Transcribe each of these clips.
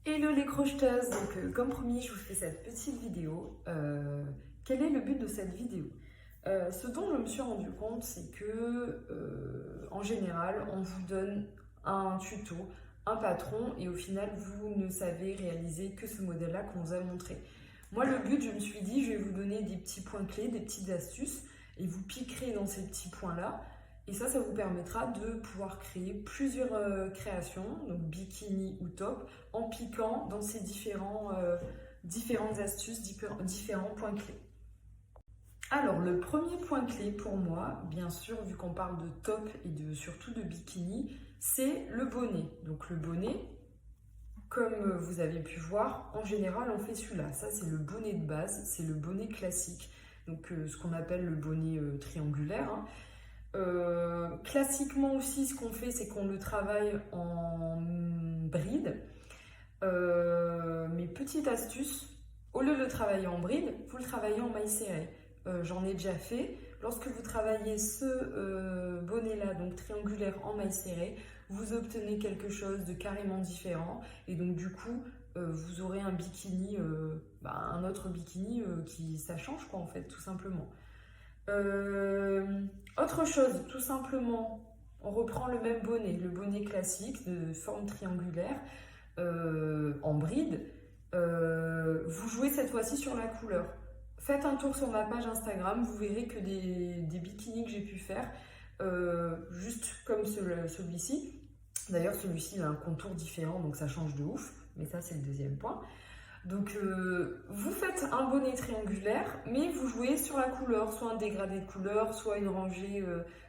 Hello les crocheteuses, donc comme promis je vous fais cette petite vidéo. Quel est le but de cette vidéo? Ce dont je me suis rendu compte, c'est que en général on vous donne un tuto, un patron et au final vous ne savez réaliser que ce modèle là qu'on vous a montré. Moi le but, je me suis dit, je vais vous donner des petits points clés, des petites astuces et vous piquerez dans ces petits points là. Et ça vous permettra de pouvoir créer plusieurs créations, donc bikini ou top, en piquant dans ces différentes astuces, différents points clés. Alors, le premier point clé pour moi, bien sûr, vu qu'on parle de top et surtout de bikini, c'est le bonnet. Donc le bonnet, comme vous avez pu voir, en général, on fait celui-là. Ça, c'est le bonnet de base, c'est le bonnet classique. Donc ce qu'on appelle le bonnet triangulaire, hein. Classiquement aussi, ce qu'on fait, c'est qu'on le travaille en bride. Mais petite astuce, au lieu de le travailler en bride, vous le travaillez en maille serrée. J'en ai déjà fait. Lorsque vous travaillez ce bonnet-là, donc triangulaire en maille serrée, vous obtenez quelque chose de carrément différent. Et donc du coup, vous aurez un bikini, un autre bikini qui ça change quoi en fait, tout simplement. Autre chose, tout simplement, on reprend le même bonnet, le bonnet classique de forme triangulaire en bride. Vous jouez cette fois-ci sur la couleur. Faites un tour sur ma page Instagram, vous verrez que des bikinis que j'ai pu faire, juste comme celui-ci. D'ailleurs, celui-ci il a un contour différent, donc ça change de ouf. Mais ça, c'est le deuxième point. Donc vous faites un bonnet triangulaire, mais vous jouez sur la couleur, soit un dégradé de couleur, soit une rangée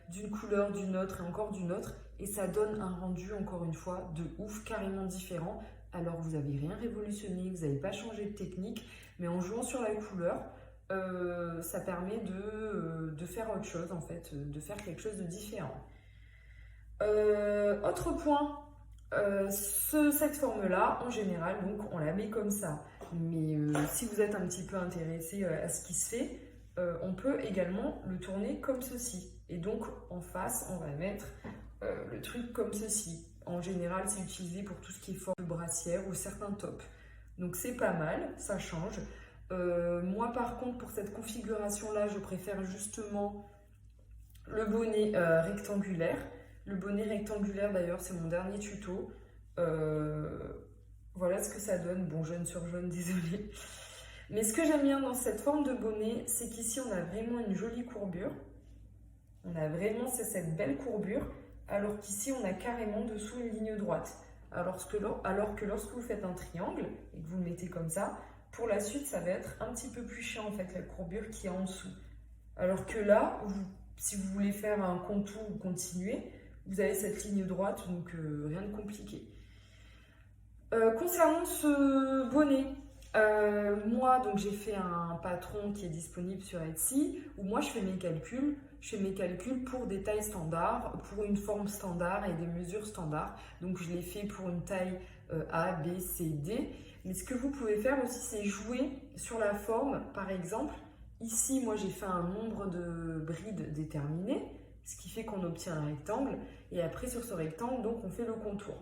d'une couleur, d'une autre et encore d'une autre. Et ça donne un rendu, encore une fois, de ouf, carrément différent. Alors vous n'avez rien révolutionné, vous n'avez pas changé de technique, mais en jouant sur la couleur, ça permet de faire autre chose en fait, de faire quelque chose de différent. Autre point, cette forme-là, en général, donc on la met comme ça. Mais si vous êtes un petit peu intéressé à ce qui se fait, on peut également le tourner comme ceci. Et donc en face, on va mettre le truc comme ceci. En général, c'est utilisé pour tout ce qui est forme de brassière ou certains tops. Donc c'est pas mal, ça change. Moi par contre, pour cette configuration-là, je préfère justement le bonnet rectangulaire. Le bonnet rectangulaire d'ailleurs, c'est mon dernier tuto. Voilà ce que ça donne. Bon, jaune sur jaune, désolé. Mais ce que j'aime bien dans cette forme de bonnet, c'est qu'ici on a vraiment une jolie courbure. On a vraiment cette belle courbure, alors qu'ici on a carrément dessous une ligne droite. Alors que lorsque vous faites un triangle et que vous le mettez comme ça, pour la suite ça va être un petit peu plus chiant en fait, la courbure qui est en dessous. Alors que là, si vous voulez faire un contour ou continuer, vous avez cette ligne droite, donc rien de compliqué. Concernant ce bonnet, moi donc j'ai fait un patron qui est disponible sur Etsy où moi je fais mes calculs. Je fais mes calculs pour des tailles standards, pour une forme standard et des mesures standards. Donc je l'ai fait pour une taille A, B, C, D. Mais ce que vous pouvez faire aussi, c'est jouer sur la forme. Par exemple, ici moi j'ai fait un nombre de brides déterminé, ce qui fait qu'on obtient un rectangle. Et après sur ce rectangle, donc on fait le contour.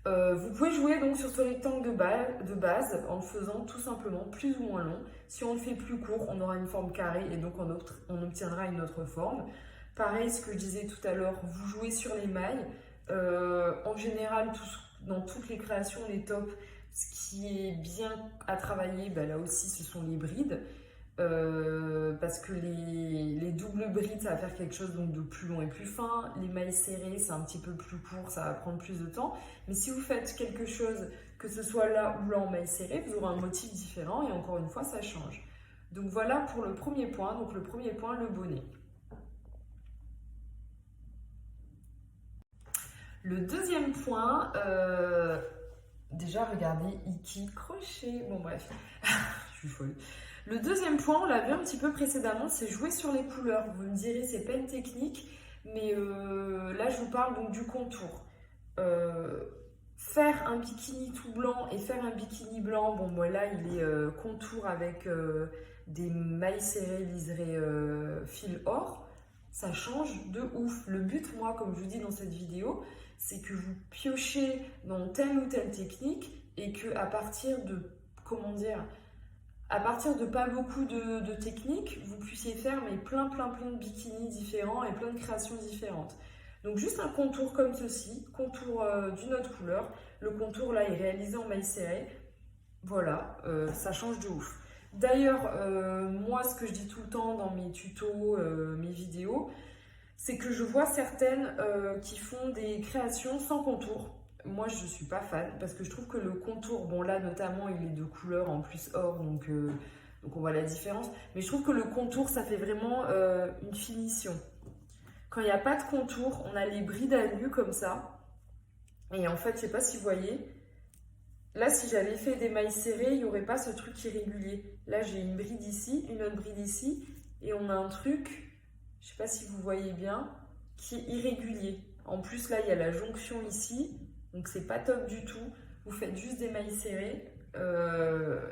Vous pouvez jouer donc sur ce rectangle de base en le faisant tout simplement plus ou moins long. Si on le fait plus court, on aura une forme carrée et donc on obtiendra une autre forme. Pareil, ce que je disais tout à l'heure, vous jouez sur les mailles. En général, dans toutes les créations, les tops, ce qui est bien à travailler, là aussi, ce sont les brides. Parce que les doubles brides, ça va faire quelque chose donc de plus long et plus fin. Les mailles serrées, c'est un petit peu plus court, ça va prendre plus de temps. Mais si vous faites quelque chose, que ce soit là ou là en mailles serrées, vous aurez un motif différent et encore une fois, ça change. Donc voilà pour le premier point. Donc le premier point, le bonnet. Le deuxième point, déjà regardez Iki crochet. Bon bref, je suis folle. Le deuxième point, on l'a vu un petit peu précédemment, c'est jouer sur les couleurs. Vous me direz, c'est pas une technique, mais là, je vous parle donc du contour. Faire un bikini tout blanc et faire un bikini blanc, bon, moi là, il est contour avec des mailles serrées liserées fil or. ça change de ouf. Le but, moi, comme je vous dis dans cette vidéo, c'est que vous piochez dans telle ou telle technique et que à partir de, comment dire, à partir de pas beaucoup de techniques, vous puissiez faire mais plein de bikinis différents et plein de créations différentes. Donc juste un contour comme ceci, contour d'une autre couleur. Le contour là est réalisé en maille serrée. Voilà, ça change de ouf. D'ailleurs, moi ce que je dis tout le temps dans mes tutos, mes vidéos, c'est que je vois certaines qui font des créations sans contour. Moi, je ne suis pas fan parce que je trouve que le contour, bon là notamment, il est de couleur en plus or, donc on voit la différence. Mais je trouve que le contour, ça fait vraiment une finition. Quand il n'y a pas de contour, on a les brides à nu comme ça. Et en fait, je ne sais pas si vous voyez, là, si j'avais fait des mailles serrées, il n'y aurait pas ce truc irrégulier. Là, j'ai une bride ici, une autre bride ici, et on a un truc, je ne sais pas si vous voyez bien, qui est irrégulier. En plus, là, il y a la jonction ici, donc c'est pas top du tout. Vous faites juste des mailles serrées,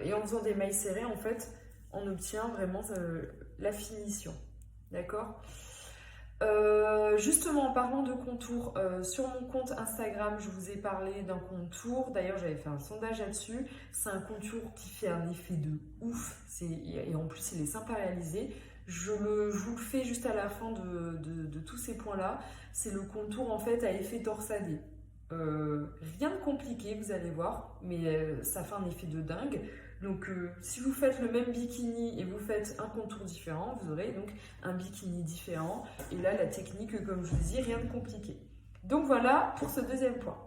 et en faisant des mailles serrées, en fait, on obtient vraiment la finition. D'accord ? Justement, en parlant de contour, sur mon compte Instagram, je vous ai parlé d'un contour. D'ailleurs, j'avais fait un sondage là-dessus. C'est un contour qui fait un effet de ouf. Et en plus, il est sympa à réaliser. Je vous le fais juste à la fin de tous ces points-là. C'est le contour en fait à effet torsadé. Rien de compliqué, vous allez voir, mais ça fait un effet de dingue. Donc si vous faites le même bikini et vous faites un contour différent, vous aurez donc un bikini différent. Et là, la technique, comme je vous dis, rien de compliqué. Donc voilà pour ce deuxième point.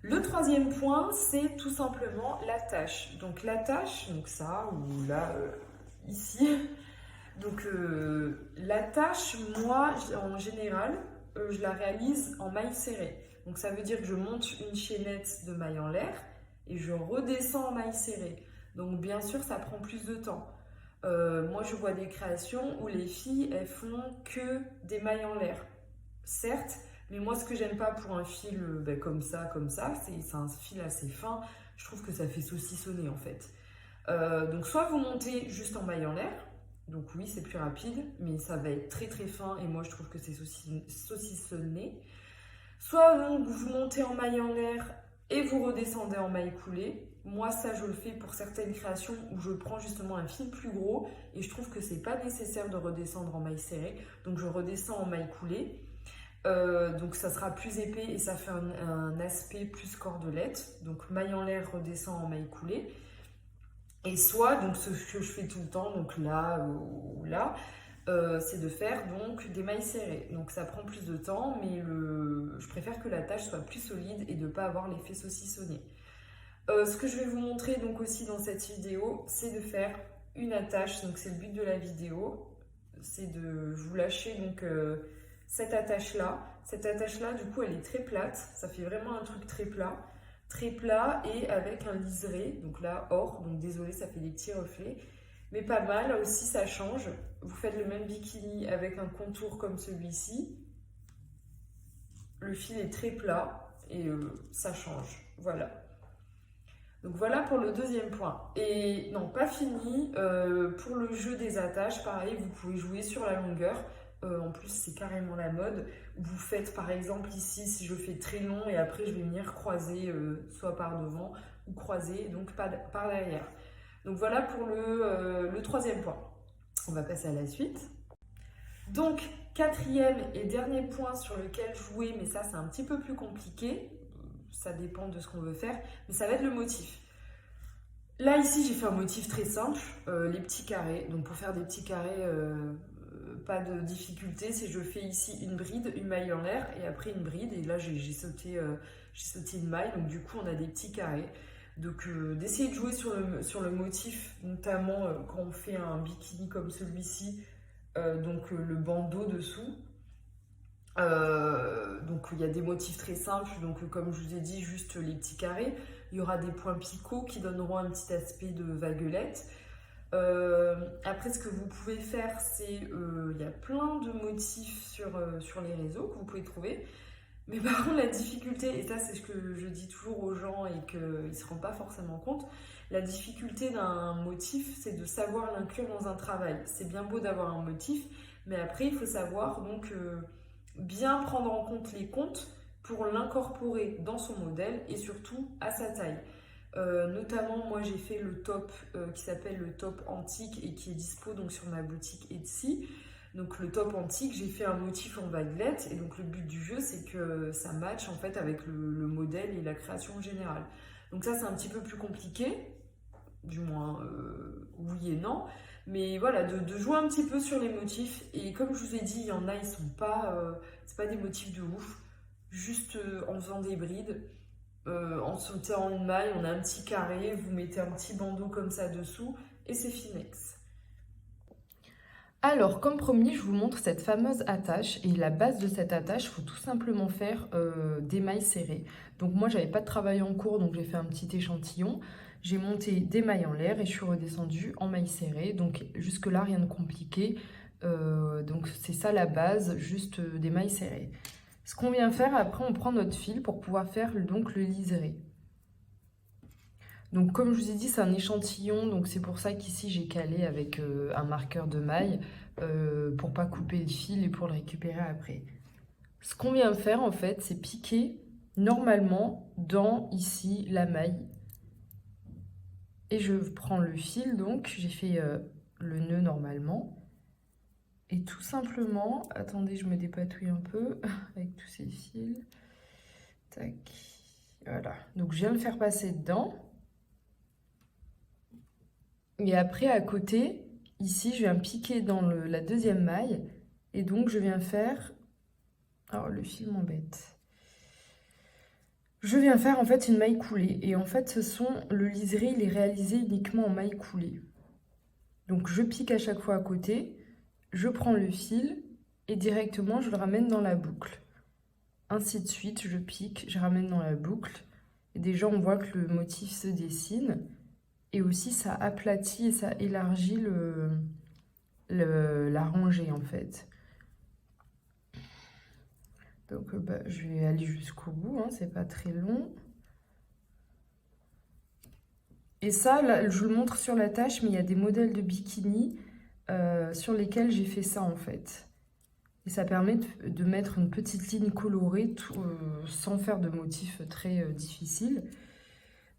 Le troisième point, c'est tout simplement l'attache. Donc l'attache, donc ça, ou là, ici. Donc l'attache, moi, en général, je la réalise en maille serrée. Donc ça veut dire que je monte une chaînette de maille en l'air et je redescends en maille serrée. Donc bien sûr, ça prend plus de temps. Moi, je vois des créations où les filles, elles font que des mailles en l'air. Certes, mais moi, ce que j'aime pas pour un fil comme ça, c'est un fil assez fin. Je trouve que ça fait saucissonner en fait. Donc soit vous montez juste en maille en l'air, donc oui, c'est plus rapide, mais ça va être très fin et moi je trouve que c'est saucissonné. Soit vous montez en maille en l'air et vous redescendez en maille coulée. Moi ça je le fais pour certaines créations où je prends justement un fil plus gros et je trouve que c'est pas nécessaire de redescendre en maille serrée. Donc je redescends en maille coulée. Donc ça sera plus épais et ça fait un aspect plus cordelette. Donc maille en l'air, redescend en maille coulée. Et soit, donc ce que je fais tout le temps, donc là ou là, c'est de faire donc des mailles serrées. Donc ça prend plus de temps, mais je préfère que la tâche soit plus solide et de ne pas avoir l'effet saucissonné. Ce que je vais vous montrer donc aussi dans cette vidéo, c'est de faire une attache. Donc c'est le but de la vidéo, c'est de vous lâcher donc cette attache-là. Cette attache-là, du coup, elle est très plate. Ça fait vraiment un truc très plat et avec un liseré, donc là or, donc désolé ça fait des petits reflets, mais pas mal, là aussi ça change. Vous faites le même bikini avec un contour comme celui-ci, le fil est très plat et ça change, voilà. Donc voilà pour le deuxième point. Et non, pas fini, pour le jeu des attaches, pareil, vous pouvez jouer sur la longueur. En plus c'est carrément la mode. Vous faites par exemple ici, si je fais très long et après je vais venir croiser soit par devant ou croiser donc par derrière. Donc voilà pour le troisième point. On va passer à la suite. Donc quatrième et dernier point sur lequel jouer, mais ça c'est un petit peu plus compliqué, ça dépend de ce qu'on veut faire, mais ça va être le motif. Là ici j'ai fait un motif très simple, les petits carrés. Donc pour faire des petits carrés, pas de difficulté, c'est je fais ici une bride, une maille en l'air et après une bride et là j'ai sauté une maille, donc du coup on a des petits carrés. Donc d'essayer de jouer sur le motif, notamment quand on fait un bikini comme celui-ci, donc le bandeau dessous. Donc il y a des motifs très simples, donc comme je vous ai dit, juste les petits carrés. Il y aura des points picots qui donneront un petit aspect de vaguelette. Après ce que vous pouvez faire, c'est il y a plein de motifs sur les réseaux que vous pouvez trouver, mais par contre la difficulté, et ça c'est ce que je dis toujours aux gens et qu'ils ne se rendent pas forcément compte, la difficulté d'un motif c'est de savoir l'inclure dans un travail. C'est bien beau d'avoir un motif, Mais après, il faut savoir donc bien prendre en compte les comptes pour l'incorporer dans son modèle et surtout à sa taille. Notamment, moi j'ai fait le top qui s'appelle le top antique et qui est dispo donc sur ma boutique Etsy. Donc le top antique, j'ai fait un motif en vaguelette et donc le but du jeu c'est que ça matche en fait avec le modèle et la création générale. Donc ça c'est un petit peu plus compliqué, du moins oui et non. Mais voilà, de jouer un petit peu sur les motifs. Et comme je vous ai dit, il y en a, ils sont pas, c'est pas des motifs de ouf. Juste en faisant des brides, en sautant une maille, on a un petit carré, vous mettez un petit bandeau comme ça dessous et c'est finex. Alors, comme promis, je vous montre cette fameuse attache. Et la base de cette attache, il faut tout simplement faire des mailles serrées. Donc moi, j'avais pas de travail en cours, donc j'ai fait un petit échantillon. J'ai monté des mailles en l'air et je suis redescendue en mailles serrées. Donc jusque-là, rien de compliqué. Donc c'est ça la base, juste des mailles serrées. Ce qu'on vient faire, après, on prend notre fil pour pouvoir faire donc le liseré. Donc comme je vous ai dit, c'est un échantillon, donc c'est pour ça qu'ici j'ai calé avec un marqueur de maille pour pas couper le fil et pour le récupérer après. Ce qu'on vient faire en fait, c'est piquer normalement dans ici la maille. Et je prends le fil, donc j'ai fait le nœud normalement. Et tout simplement, attendez, je me dépatouille un peu avec tous ces fils. Tac, voilà. Donc je viens de faire passer dedans. Et après, à côté, ici, je viens piquer dans la deuxième maille. Et donc, je viens faire... Alors, le fil m'embête. Je viens faire, en fait, une maille coulée. Et en fait, le liseré, il est réalisé uniquement en maille coulée. Donc, je pique à chaque fois à côté. Je prends le fil et directement, je le ramène dans la boucle. Ainsi de suite, je pique, je ramène dans la boucle. Et déjà, on voit que le motif se dessine. Et aussi, ça aplatit et ça élargit la rangée, en fait. Donc, je vais aller jusqu'au bout, hein, c'est pas très long. Et ça, là, je vous le montre sur la tâche, mais il y a des modèles de bikini sur lesquels j'ai fait ça, en fait. Et ça permet de mettre une petite ligne colorée sans faire de motif très difficile.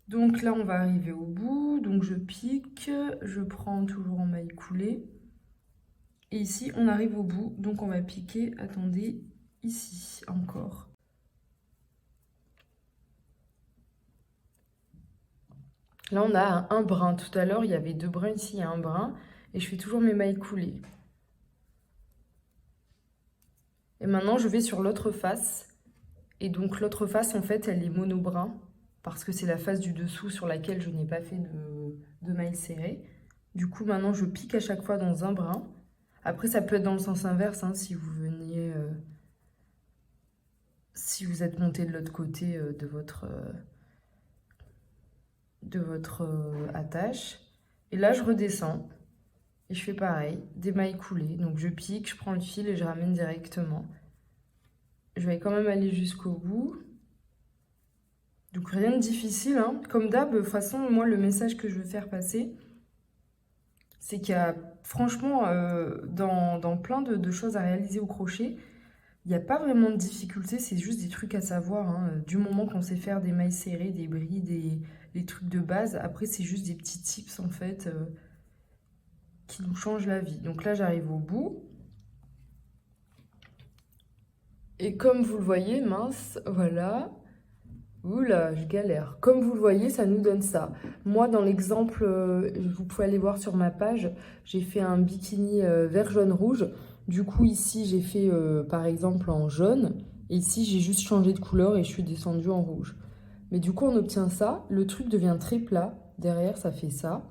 Donc là, on va arriver au bout. Donc je pique, je prends toujours en maille coulée. Et ici, on arrive au bout. Donc on va piquer, attendez, ici encore. Là, on a un brin. Tout à l'heure, il y avait 2 brins. Ici, il y a un brin. Et je fais toujours mes mailles coulées. Et maintenant, je vais sur l'autre face. Et donc, l'autre face, en fait, elle est monobrin. Parce que c'est la face du dessous sur laquelle je n'ai pas fait de mailles serrées. Du coup, maintenant, je pique à chaque fois dans un brin. Après, ça peut être dans le sens inverse, hein, si vous veniez... si vous êtes monté de l'autre côté de votre attache. Et là, je redescends. Et je fais pareil, des mailles coulées. Donc, je pique, je prends le fil et je ramène directement. Je vais quand même aller jusqu'au bout. Donc, rien de difficile, hein. Comme d'hab, de toute façon, moi, le message que je veux faire passer, c'est qu'il y a, franchement, dans plein de choses à réaliser au crochet, il n'y a pas vraiment de difficulté, c'est juste des trucs à savoir, hein. Du moment qu'on sait faire des mailles serrées, des brides, des trucs de base, après, c'est juste des petits tips, en fait, qui nous changent la vie. Donc là, j'arrive au bout. Et comme vous le voyez, mince, voilà. Oula, je galère. Comme vous le voyez, ça nous donne ça. Moi, dans l'exemple, vous pouvez aller voir sur ma page, j'ai fait un bikini vert, jaune, rouge. Du coup, ici, j'ai fait, par exemple, en jaune. Et ici, j'ai juste changé de couleur et je suis descendue en rouge. Mais du coup, on obtient ça. Le truc devient très plat. Derrière, ça fait ça.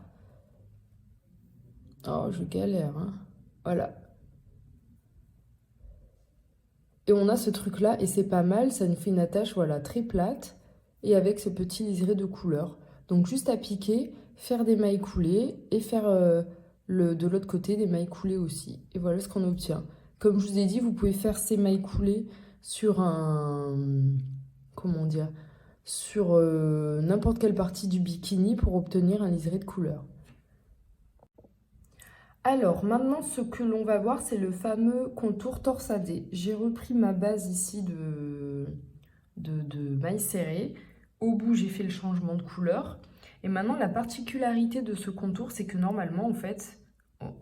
Oh, je galère, hein. Voilà. Et on a ce truc-là, et c'est pas mal. Ça nous fait une attache, voilà, très plate. Et avec ce petit liseré de couleur. Donc juste à piquer, faire des mailles coulées et faire de l'autre côté des mailles coulées aussi. Et voilà ce qu'on obtient. Comme je vous ai dit, vous pouvez faire ces mailles coulées sur comment dire, sur n'importe quelle partie du bikini pour obtenir un liseré de couleur. Alors, maintenant, ce que l'on va voir, c'est le fameux contour torsadé. J'ai repris ma base ici de maille serrée. Au bout, j'ai fait le changement de couleur. Et maintenant, la particularité de ce contour, c'est que normalement, en fait,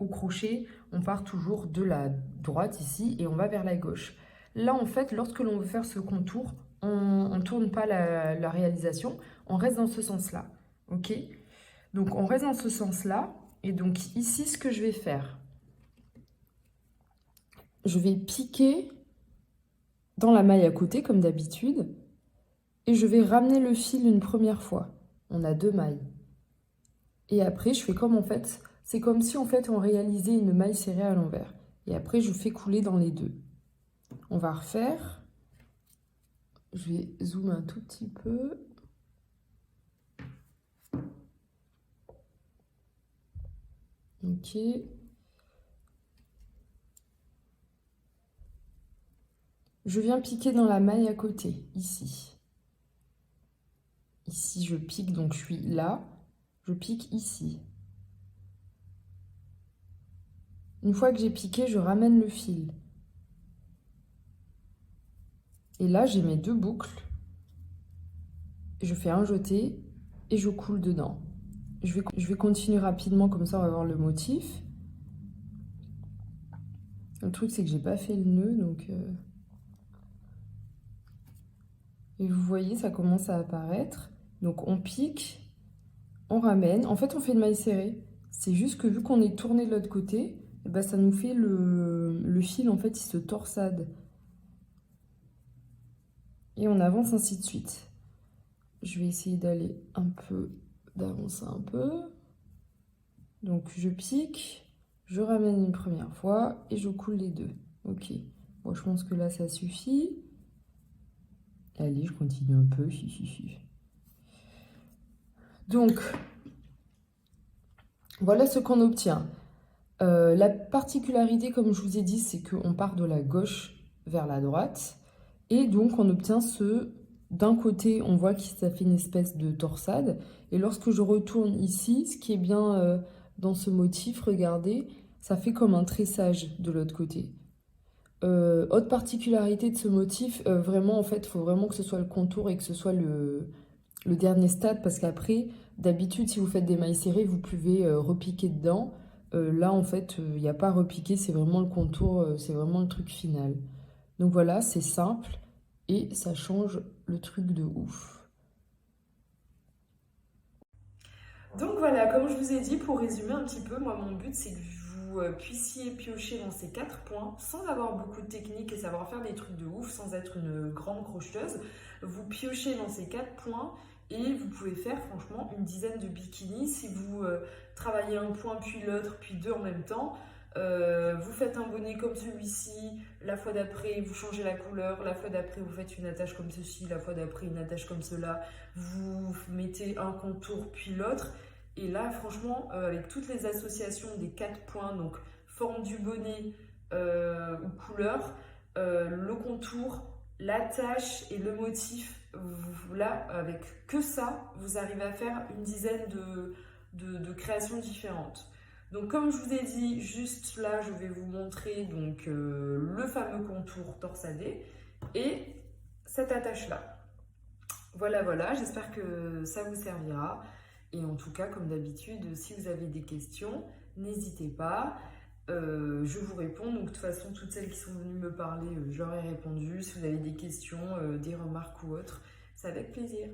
au crochet, on part toujours de la droite ici et on va vers la gauche. Là, en fait, lorsque l'on veut faire ce contour, on ne tourne pas la réalisation, on reste dans ce sens-là. Ok? Donc, on reste dans ce sens-là. Et donc, ici, ce que je vais faire, je vais piquer dans la maille à côté, comme d'habitude, et je vais ramener le fil une première fois. On a 2 mailles. Et après, je fais comme en fait, c'est comme si en fait on réalisait une maille serrée à l'envers. Et après, je fais couler dans les deux. On va refaire. Je vais zoomer un tout petit peu. Ok. Je viens piquer dans la maille à côté, ici. Ici, je pique, donc je suis là. Je pique ici. Une fois que j'ai piqué, je ramène le fil. Et là, j'ai mes 2 boucles. Je fais un jeté et je coule dedans. Je vais continuer rapidement, comme ça on va voir le motif. Le truc, c'est que j'ai pas fait le nœud, donc... Et vous voyez, ça commence à apparaître. Donc on pique, on ramène. En fait, on fait une maille serrée. C'est juste que vu qu'on est tourné de l'autre côté, eh ben, ça nous fait le fil, en fait, il se torsade. Et on avance ainsi de suite. Je vais essayer d'avancer un peu. Donc je pique, je ramène une première fois et je coule les deux. Ok. Bon, je pense que là, ça suffit. Allez, je continue un peu. Donc, voilà ce qu'on obtient. La particularité, comme je vous ai dit, c'est qu'on part de la gauche vers la droite. Et donc, on obtient ce... D'un côté, on voit que ça fait une espèce de torsade. Et lorsque je retourne ici, ce qui est bien dans ce motif, regardez, ça fait comme un tressage de l'autre côté. Autre particularité de ce motif, vraiment, en fait, il faut vraiment que ce soit le contour et que ce soit le dernier stade, parce qu'après, d'habitude, si vous faites des mailles serrées, vous pouvez repiquer dedans. Là, en fait, il n'y a pas à repiquer, c'est vraiment le contour, c'est vraiment le truc final. Donc voilà, c'est simple et ça change le truc de ouf. Donc voilà, comme je vous ai dit, pour résumer un petit peu, moi mon but c'est que vous puissiez piocher dans ces 4 points sans avoir beaucoup de technique et savoir faire des trucs de ouf, sans être une grande crocheteuse. Vous piochez dans ces 4 points et vous pouvez faire franchement une dizaine de bikinis. Si vous travaillez un point puis l'autre puis deux en même temps, vous faites un bonnet comme celui-ci, la fois d'après vous changez la couleur, la fois d'après vous faites une attache comme ceci, la fois d'après une attache comme cela, vous mettez un contour puis l'autre. Et là, franchement, avec toutes les associations des 4 points, donc forme du bonnet ou couleur, le contour, l'attache et le motif, là, avec que ça, vous arrivez à faire une dizaine de créations différentes. Donc comme je vous ai dit, juste là, je vais vous montrer donc, le fameux contour torsadé et cette attache-là. Voilà, voilà, j'espère que ça vous servira. Et en tout cas, comme d'habitude, si vous avez des questions, n'hésitez pas. Je vous réponds. Donc de toute façon, toutes celles qui sont venues me parler, je leur ai répondu. Si vous avez des questions, des remarques ou autres, c'est avec plaisir.